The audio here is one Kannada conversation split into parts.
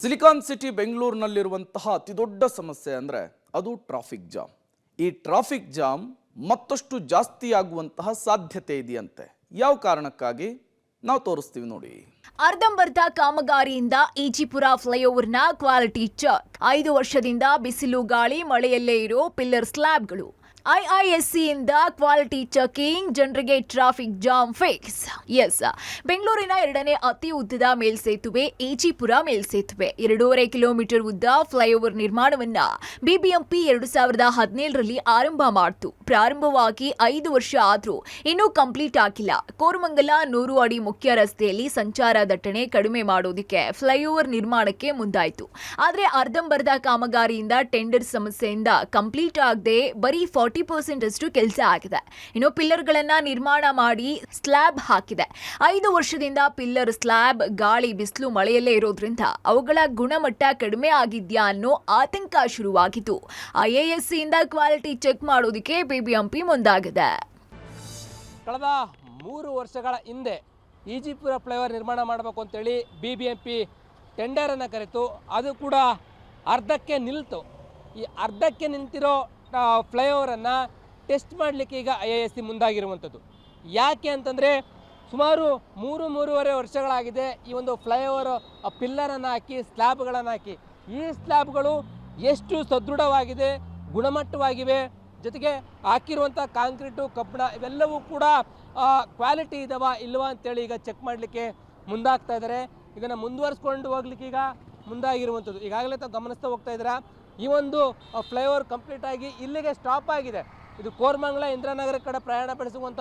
ಸಿಲಿಕಾನ್ ಸಿಟಿ ಬೆಂಗಳೂರಿನಲ್ಲಿರುವಂತಹ ಅತಿದೊಡ್ಡ ಸಮಸ್ಯೆ ಅಂದರೆ ಅದು ಟ್ರಾಫಿಕ್ ಜಾಮ್. ಈ ಟ್ರಾಫಿಕ್ ಜಾಮ್ ಮತ್ತಷ್ಟು ಜಾಸ್ತಿ ಆಗುವಂತಹ ಸಾಧ್ಯತೆ ಇದೆಯಂತೆ. ಯಾವ ಕಾರಣಕ್ಕಾಗಿ ನಾವು ತೋರಿಸ್ತೀವಿ ನೋಡಿ. ಅರ್ಧಂಬರ್ಧ ಕಾಮಗಾರಿಯಿಂದ ಈಜಿಪುರ ಫ್ಲೈಓವರ್ನ ಕ್ವಾಲಿಟಿ ಚೆಕ್. 5 ವರ್ಷದಿಂದ ಬಿಸಿಲು ಗಾಳಿ ಮಳೆಯಲ್ಲೇ ಇರೋ ಪಿಲ್ಲರ್ ಸ್ಲ್ಯಾಬ್ಗಳು. ಐಐಎಸ್ಸಿಯಿಂದ ಕ್ವಾಲಿಟಿ ಚೆಕಿಂಗ್, ಜನರಿಗೆ ಟ್ರಾಫಿಕ್ ಜಾಮ್ ಫಿಕ್ಸ್. ಎಸ್, ಬೆಂಗಳೂರಿನ 2ನೇ ಅತಿ ಉದ್ದದ ಮೇಲ್ಸೇತುವೆ ಈಜಿಪುರ ಮೇಲ್ಸೇತುವೆ. 2.5 ಕಿಲೋಮೀಟರ್ ಉದ್ದ ಫ್ಲೈಓವರ್ ನಿರ್ಮಾಣವನ್ನ ಬಿಬಿಎಂಪಿ 2017ರಲ್ಲಿ ಆರಂಭ ಮಾಡಿತು. ಪ್ರಾರಂಭವಾಗಿ 5 ವರ್ಷ ಆದ್ರೂ ಇನ್ನೂ ಕಂಪ್ಲೀಟ್ ಆಗಿಲ್ಲ. ಕೋರಮಂಗಲ 100 ಅಡಿ ಮುಖ್ಯ ರಸ್ತೆಯಲ್ಲಿ ಸಂಚಾರ ದಟ್ಟಣೆ ಕಡಿಮೆ ಮಾಡೋದಕ್ಕೆ ಫ್ಲೈಓವರ್ ನಿರ್ಮಾಣಕ್ಕೆ ಮುಂದಾಯಿತು. ಆದರೆ ಅರ್ಧಂಬರ್ಧ ಕಾಮಗಾರಿಯಿಂದ ಟೆಂಡರ್ ಸಮಸ್ಯೆಯಿಂದ ಕಂಪ್ಲೀಟ್ ಆಗದೆ ಬರೀ 40% ಅಷ್ಟು ಕೆಲಸ ಆಗಿದೆ. ಇನ್ನು ಪಿಲ್ಲರ್ಗಳನ್ನ ನಿರ್ಮಾಣ ಮಾಡಿ ಸ್ಲ್ಯಾಬ್ ಹಾಕಿದೆ. 5 ವರ್ಷದಿಂದ ಪಿಲ್ಲರ್ ಸ್ಲ್ಯಾಬ್ ಗಾಳಿ ಬಿಸಿಲು ಮಳೆಯಲ್ಲೇ ಇರೋದ್ರಿಂದ ಅವುಗಳ ಗುಣಮಟ್ಟ ಕಡಿಮೆ ಆಗಿದ್ಯಾ ಅನ್ನೋ ಆತಂಕ ಶುರುವಾಗಿತ್ತು. ಐಎಎಸ್ಸಿಯಿಂದ ಕ್ವಾಲಿಟಿ ಚೆಕ್ ಮಾಡೋದಕ್ಕೆ ಬಿಬಿಎಂಪಿ ಮುಂದಾಗಿದೆ. ಕಳೆದ 3 ವರ್ಷಗಳ ಹಿಂದೆ ಈಜಿಪುರ ಫ್ಲೈಓವರ್ ನಿರ್ಮಾಣ ಮಾಡಬೇಕು ಅಂತೇಳಿ ಬಿಬಿಎಂಪಿ ಟೆಂಡರನ್ನು ಕರೆತು ಅದು ಕೂಡ ಅರ್ಧಕ್ಕೆ ನಿಲ್ತು. ಈ ಅರ್ಧಕ್ಕೆ ನಿಂತಿರೋ ಫ್ಲೈಓವರನ್ನು ಟೆಸ್ಟ್ ಮಾಡಲಿಕ್ಕೆ ಈಗ ಐಎಎಸ್ಸಿ ಮುಂದಾಗಿರುವಂಥದ್ದು. ಯಾಕೆ ಅಂತಂದರೆ ಸುಮಾರು 3-3.5 ವರ್ಷಗಳಾಗಿದೆ ಈ ಒಂದು ಫ್ಲೈಓವರ್ ಪಿಲ್ಲರನ್ನು ಹಾಕಿ ಸ್ಲ್ಯಾಬ್ಗಳನ್ನು ಹಾಕಿ. ಈ ಸ್ಲ್ಯಾಬ್ಗಳು ಎಷ್ಟು ಸದೃಢವಾಗಿದೆ, ಗುಣಮಟ್ಟವಾಗಿವೆ, ಜೊತೆಗೆ ಹಾಕಿರುವಂಥ ಕಾಂಕ್ರೀಟು, ಕಬ್ಬಣ ಇವೆಲ್ಲವೂ ಕೂಡ ಕ್ವಾಲಿಟಿ ಇದಾವ ಇಲ್ವಾ ಅಂತೇಳಿ ಈಗ ಚೆಕ್ ಮಾಡಲಿಕ್ಕೆ ಮುಂದಾಗ್ತಾ ಇದ್ದಾರೆ. ಇದನ್ನು ಮುಂದುವರಿಸ್ಕೊಂಡು ಹೋಗ್ಲಿಕ್ಕೆ ಈಗ ಮುಂದಾಗಿರುವಂಥದ್ದು. ಈಗಾಗಲೇ ತಾವು ಗಮನಿಸ್ತಾ ಹೋಗ್ತಾ ಇದ್ದೀರಾ, ಈ ಒಂದು ಫ್ಲೈಓವರ್ ಕಂಪ್ಲೀಟ್ ಆಗಿ ಇಲ್ಲಿಗೆ ಸ್ಟಾಪ್ ಆಗಿದೆ. ಇದು ಕೋರಮಂಗಲ ಇಂದಿರಾನಗರ ಕಡೆ ಪ್ರಯಾಣ ಬೆಳೆಸುವಂಥ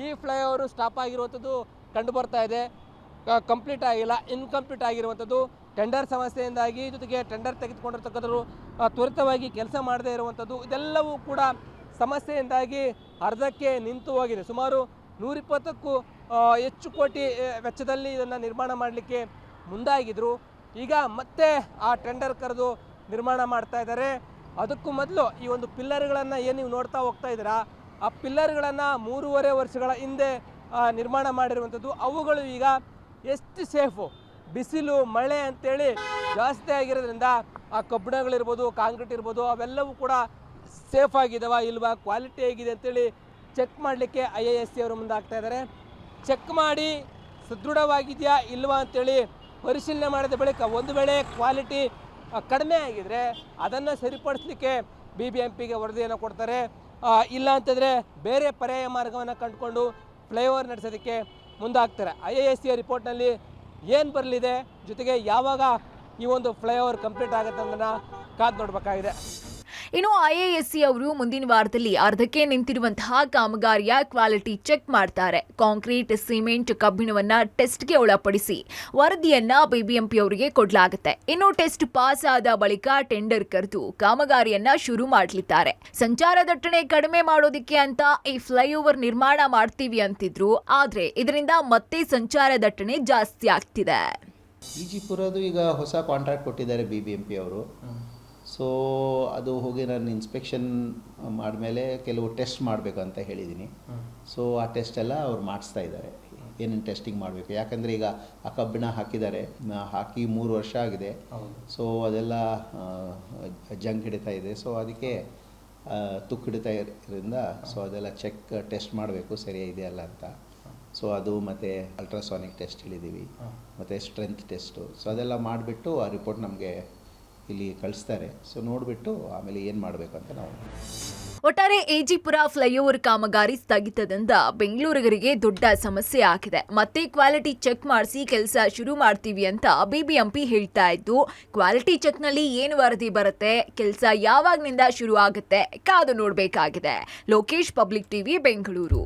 ಈ ಫ್ಲೈಓವರು ಸ್ಟಾಪ್ ಆಗಿರುವಂಥದ್ದು ಕಂಡು ಬರ್ತಾ ಇದೆ. ಕಂಪ್ಲೀಟ್ ಆಗಿಲ್ಲ, ಇನ್ಕಂಪ್ಲೀಟ್ ಆಗಿರುವಂಥದ್ದು ಟೆಂಡರ್ ಸಮಸ್ಯೆಯಿಂದಾಗಿ, ಜೊತೆಗೆ ಟೆಂಡರ್ ತೆಗೆದುಕೊಂಡಿರ್ತಕ್ಕಂಥವ್ರು ತ್ವರಿತವಾಗಿ ಕೆಲಸ ಮಾಡದೇ ಇರುವಂಥದ್ದು, ಇದೆಲ್ಲವೂ ಕೂಡ ಸಮಸ್ಯೆಯಿಂದಾಗಿ ಅರ್ಧಕ್ಕೆ ನಿಂತು ಹೋಗಿದೆ. ಸುಮಾರು 120ಕ್ಕೂ ಹೆಚ್ಚು ಕೋಟಿ ವೆಚ್ಚದಲ್ಲಿ ಇದನ್ನು ನಿರ್ಮಾಣ ಮಾಡಲಿಕ್ಕೆ ಮುಂದಾಗಿದ್ದರು. ಈಗ ಮತ್ತೆ ಆ ಟೆಂಡರ್ ಕರೆದು ನಿರ್ಮಾಣ ಮಾಡ್ತಾ ಇದ್ದಾರೆ. ಅದಕ್ಕೂ ಮೊದಲು ಈ ಒಂದು ಪಿಲ್ಲರ್ಗಳನ್ನು ಏನು ನೀವು ನೋಡ್ತಾ ಹೋಗ್ತಾ ಇದ್ದೀರಾ, ಆ ಪಿಲ್ಲರ್ಗಳನ್ನು 3.5 ವರ್ಷಗಳ ಹಿಂದೆ ನಿರ್ಮಾಣ ಮಾಡಿರುವಂಥದ್ದು. ಅವುಗಳು ಈಗ ಎಷ್ಟು ಸೇಫು, ಬಿಸಿಲು ಮಳೆ ಅಂತೇಳಿ ಜಾಸ್ತಿ ಆಗಿರೋದ್ರಿಂದ ಆ ಕಬ್ಬಣಗಳಿರ್ಬೋದು, ಕಾಂಕ್ರೀಟ್ ಇರ್ಬೋದು, ಅವೆಲ್ಲವೂ ಕೂಡ ಸೇಫ್ ಆಗಿದಾವ ಇಲ್ವಾ, ಕ್ವಾಲಿಟಿ ಹೇಗಿದೆ ಅಂತೇಳಿ ಚೆಕ್ ಮಾಡಲಿಕ್ಕೆ ಐಎಎಸ್ಸಿ ಅವರು ಮುಂದಾಗ್ತಾ ಇದ್ದಾರೆ. ಚೆಕ್ ಮಾಡಿ ಸದೃಢವಾಗಿದೆಯಾ ಇಲ್ವಾ ಅಂತೇಳಿ ಪರಿಶೀಲನೆ ಮಾಡಿದ ಬಳಿಕ ಒಂದು ವೇಳೆ ಕ್ವಾಲಿಟಿ ಕಡಿಮೆ ಆಗಿದ್ರೆ ಅದನ್ನು ಸರಿಪಡಿಸಲಿಕ್ಕೆ ಬಿಬಿಎಂಪಿಗೆ ವರದಿಯನ್ನು ಕೊಡ್ತಾರೆ. ಇಲ್ಲ ಅಂತಂದರೆ ಬೇರೆ ಪರ್ಯಾಯ ಮಾರ್ಗವನ್ನು ಕಂಡುಕೊಂಡು ಫ್ಲೈಓವರ್ ನಡೆಸೋದಕ್ಕೆ ಮುಂದಾಗ್ತಾರೆ. ಐಎಎಸ್ಸಿಯ ರಿಪೋರ್ಟ್ನಲ್ಲಿ ಏನು ಬರಲಿದೆ, ಜೊತೆಗೆ ಯಾವಾಗ ಈ ಒಂದು ಫ್ಲೈಓವರ್ ಕಂಪ್ಲೀಟ್ ಆಗುತ್ತೆ ಅನ್ನೋದನ್ನು ಕಾದು ನೋಡಬೇಕಾಗಿದೆ. ಇನ್ನು ಐಎಎಸ್ಸಿ ಅವರು ಮುಂದಿನ ವಾರದಲ್ಲಿ ಅರ್ಧಕ್ಕೆ ನಿಂತಿರುವಂತಹ ಕಾಮಗಾರಿಯ ಕ್ವಾಲಿಟಿ ಚೆಕ್ ಮಾಡ್ತಾರೆ. ಕಾಂಕ್ರೀಟ್, ಸಿಮೆಂಟ್, ಕಬ್ಬಿಣವನ್ನ ಟೆಸ್ಟ್ಗೆ ಒಳಪಡಿಸಿ ವರದಿಯನ್ನ ಬಿಬಿಎಂಪಿ ಅವರಿಗೆ ಕೊಡಲಾಗುತ್ತೆ. ಇನ್ನು ಟೆಸ್ಟ್ ಪಾಸ್ ಆದ ಬಳಿಕ ಟೆಂಡರ್ ಕರೆದು ಕಾಮಗಾರಿಯನ್ನ ಶುರು ಮಾಡಲಿದ್ದಾರೆ. ಸಂಚಾರ ದಟ್ಟಣೆ ಕಡಿಮೆ ಮಾಡೋದಕ್ಕೆ ಅಂತ ಈ ಫ್ಲೈಓವರ್ ನಿರ್ಮಾಣ ಮಾಡ್ತೀವಿ ಅಂತಿದ್ರು, ಆದ್ರೆ ಇದರಿಂದ ಮತ್ತೆ ಸಂಚಾರ ದಟ್ಟಣೆ ಜಾಸ್ತಿ ಆಗ್ತಿದೆ. ಈಜಿಪುರದು ಈಗ ಹೊಸ ಕಾಂಟ್ರಾಕ್ಟ್ ಕೊಟ್ಟಿದ್ದಾರೆ ಬಿಬಿಎಂಪಿ ಅವರು. ಸೊ ಅದು ಹೋಗಿ ನಾನು ಇನ್ಸ್ಪೆಕ್ಷನ್ ಮಾಡಿದ್ಮೇಲೆ ಕೆಲವು ಟೆಸ್ಟ್ ಮಾಡಬೇಕು ಅಂತ ಹೇಳಿದ್ದೀನಿ. ಸೊ ಆ ಟೆಸ್ಟ್ ಎಲ್ಲ ಅವ್ರು ಮಾಡಿಸ್ತಾ ಇದ್ದಾರೆ, ಏನೇನು ಟೆಸ್ಟಿಂಗ್ ಮಾಡಬೇಕು. ಯಾಕಂದರೆ ಈಗ ಆ ಕಬ್ಬಿಣ ಹಾಕಿದ್ದಾರೆ, ಹಾಕಿ 3 ವರ್ಷ ಆಗಿದೆ. ಸೊ ಅದೆಲ್ಲ ಜಂಗ್ ಹಿಡಿತಾ ಇದೆ. ಸೊ ಅದಕ್ಕೆ ತುಕ್ಕು ಹಿಡಿತಾ ಇರೋದ್ರಿಂದ ಸೊ ಅದೆಲ್ಲ ಟೆಸ್ಟ್ ಮಾಡಬೇಕು ಸರಿಯಾ ಇದೆಯಲ್ಲ ಅಂತ. ಸೊ ಅದು ಮತ್ತು ಅಲ್ಟ್ರಾಸಾನಿಕ್ ಟೆಸ್ಟ್ ಹೇಳಿದ್ದೀವಿ, ಮತ್ತು ಸ್ಟ್ರೆಂತ್ ಟೆಸ್ಟು. ಸೊ ಅದೆಲ್ಲ ಮಾಡಿಬಿಟ್ಟು ಆ ರಿಪೋರ್ಟ್ ನಮಗೆ ಇಲ್ಲಿ ಕಳಿಸ್ತಾರೆ. ಸೊ ನೋಡಿಬಿಟ್ಟು ಆಮೇಲೆ ಏನು ಮಾಡಬೇಕು ಅಂತ ನಾವು. ಒಟ್ಟಾರೆ ಈಜಿಪುರ ಫ್ಲೈಓವರ್ ಕಾಮಗಾರಿ ಸ್ಥಗಿತದಿಂದ ಬೆಂಗಳೂರಿಗರಿಗೆ ದೊಡ್ಡ ಸಮಸ್ಯೆ ಆಗಿದೆ. ಮತ್ತೆ ಕ್ವಾಲಿಟಿ ಚೆಕ್ ಮಾಡಿಸಿ ಕೆಲಸ ಶುರು ಮಾಡ್ತೀವಿ ಅಂತ ಬಿಬಿಎಂಪಿ ಹೇಳ್ತಾ ಇದ್ದು, ಕ್ವಾಲಿಟಿ ಚೆಕ್ನಲ್ಲಿ ಏನು ವರದಿ ಬರುತ್ತೆ, ಕೆಲಸ ಯಾವಾಗ್ನಿಂದ ಶುರು ಆಗುತ್ತೆ ಕಾದು ನೋಡಬೇಕಾಗಿದೆ. Lokesh, public TV, Bengaluru.